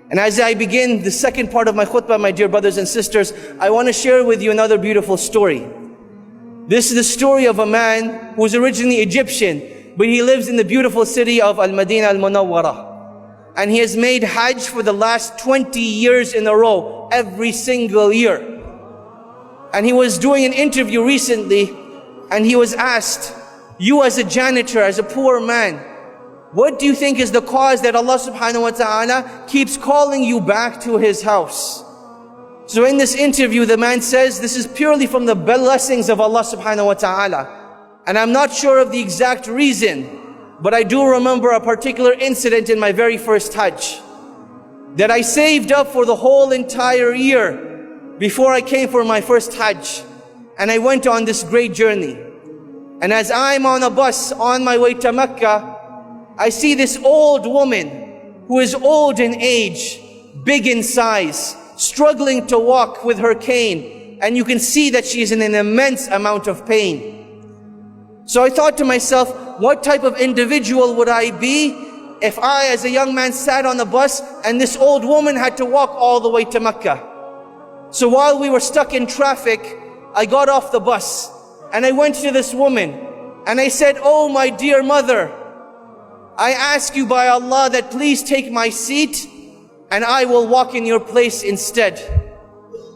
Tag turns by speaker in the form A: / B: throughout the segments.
A: And as I begin the second part of my khutbah, my dear brothers and sisters, I want to share with you another beautiful story. This is the story of a man who was originally Egyptian, but he lives in the beautiful city of Al-Madinah Al-Munawwarah. And he has made Hajj for the last 20 years in a row, every single year. And he was doing an interview recently, and he was asked, you as a janitor, as a poor man, what do you think is the cause that Allah subhanahu wa ta'ala keeps calling you back to His house? So in this interview, the man says, this is purely from the blessings of Allah subhanahu wa ta'ala. And I'm not sure of the exact reason, but I do remember a particular incident in my very first Hajj, that I saved up for the whole entire year before I came for my first Hajj. And I went on this great journey. And as I'm on a bus on my way to Mecca, I see this old woman who is old in age, big in size, struggling to walk with her cane. And you can see that she is in an immense amount of pain. So I thought to myself, what type of individual would I be if I as a young man sat on the bus and this old woman had to walk all the way to Mecca? So while we were stuck in traffic, I got off the bus and I went to this woman and I said, oh my dear mother, I ask you by Allah that please take my seat and I will walk in your place instead.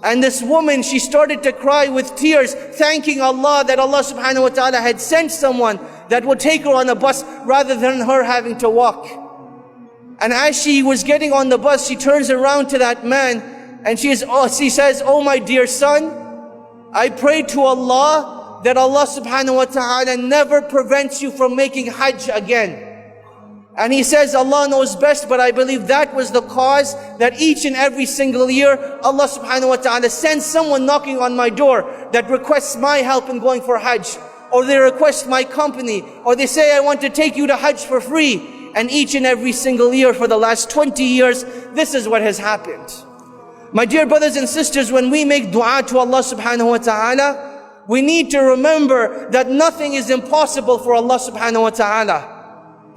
A: And this woman, she started to cry with tears, thanking Allah that Allah subhanahu wa ta'ala had sent someone that would take her on a bus rather than her having to walk. And as she was getting on the bus, she turns around to that man and she says, oh my dear son, I pray to Allah that Allah subhanahu wa ta'ala never prevents you from making Hajj again. And he says, Allah knows best, but I believe that was the cause that each and every single year, Allah subhanahu wa ta'ala sends someone knocking on my door that requests my help in going for Hajj. Or they request my company, or they say, I want to take you to Hajj for free. And each and every single year for the last 20 years, this is what has happened. My dear brothers and sisters, when we make dua to Allah subhanahu wa ta'ala, we need to remember that nothing is impossible for Allah subhanahu wa ta'ala.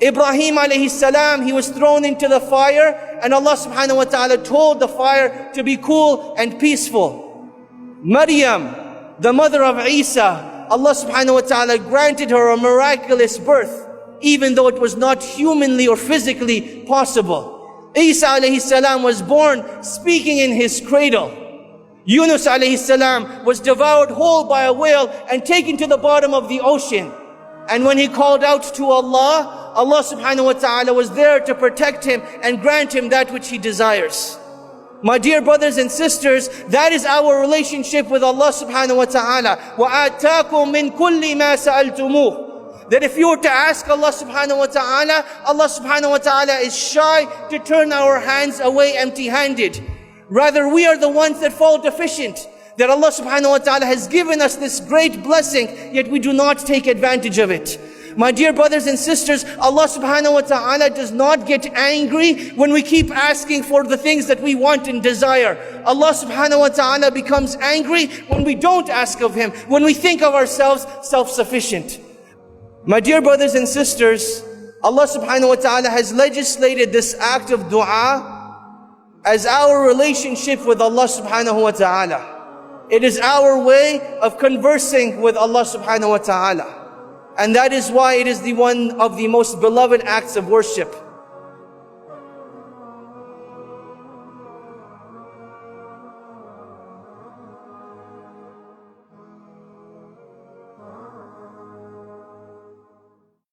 A: Ibrahim alayhi salam, he was thrown into the fire and Allah subhanahu wa ta'ala told the fire to be cool and peaceful. Maryam, the mother of Isa, Allah subhanahu wa ta'ala granted her a miraculous birth, even though it was not humanly or physically possible. Isa alayhi salam was born speaking in his cradle. Yunus alayhi salam was devoured whole by a whale and taken to the bottom of the ocean. And when he called out to Allah, Allah subhanahu wa ta'ala was there to protect him and grant him that which he desires. My dear brothers and sisters, that is our relationship with Allah subhanahu wa ta'ala. وَآتَاكُم مِّن كُلِّ مَا سَأَلْتُمُوهُ. That if you were to ask Allah subhanahu wa ta'ala, Allah subhanahu wa ta'ala is shy to turn our hands away empty-handed. Rather, we are the ones that fall deficient. That Allah subhanahu wa ta'ala has given us this great blessing, yet we do not take advantage of it. My dear brothers and sisters, Allah subhanahu wa ta'ala does not get angry when we keep asking for the things that we want and desire. Allah subhanahu wa ta'ala becomes angry when we don't ask of Him, when we think of ourselves self-sufficient. My dear brothers and sisters, Allah subhanahu wa ta'ala has legislated this act of dua as our relationship with Allah subhanahu wa ta'ala. It is our way of conversing with Allah subhanahu wa ta'ala. And that is why it is one of the most beloved acts of worship.